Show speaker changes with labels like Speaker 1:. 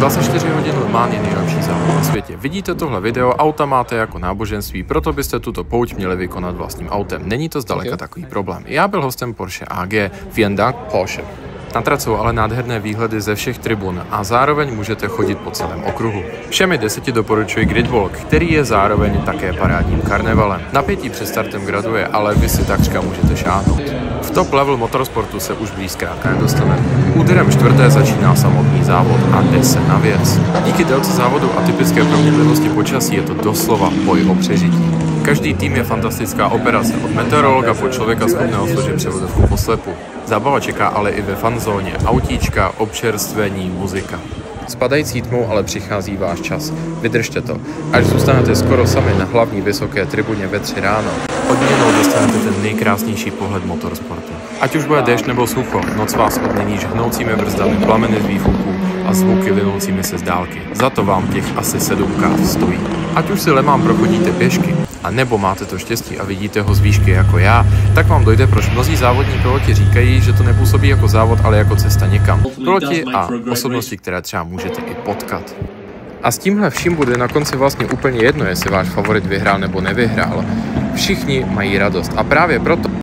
Speaker 1: 24 hodin Le Mans je nejlepší závod na světě. Vidíte tohle video, auta máte jako náboženství, proto byste tuto pouť měli vykonat vlastním autem. Není to zdaleka takový problém. Já byl hostem Porsche AG, vielen Dank Porsche. Na trať jsou ale nádherné výhledy ze všech tribun a zároveň můžete chodit po celém okruhu. Všemi 10 doporučuji Gridwalk, který je zároveň také parádním karnevalem. Napětí před startem graduje, ale vy si takřka můžete šáhnout. V top level motorsportu se už blíž zkrátka nedostane. Úderem 4. začíná samotný závod a jde se na věc. Díky délce závodu a typické proměnlivosti počasí je to doslova boj o přežití. Každý tým je fantastická operace, od meteorologa po člověka schopného složit převodovku po slepu. Zábava čeká ale i ve fanzóně, autíčka, občerstvení, muzika. S padající tmou ale přichází váš čas. Vydržte to. Až zůstanete skoro sami na hlavní vysoké tribuně ve 3 ráno, odměnou dostanete ten nejkrásnější pohled motorsportu. Ať už bude déšť nebo sucho, noc vás odmění žhnoucími brzdami, plameny z výfuků a zvuky linoucími se z dálky. Za to vám těch asi 7K stojí. Ať už si Le Mans prochodíte pěšky, a nebo máte to štěstí a vidíte ho z výšky jako já, tak vám dojde, proč mnozí závodní piloti říkají, že to nepůsobí jako závod, ale jako cesta někam. Piloti a osobnosti, které třeba můžete i potkat. A s tímhle vším bude na konci vlastně úplně jedno, jestli váš favorit vyhrál nebo nevyhrál. Všichni mají radost a právě proto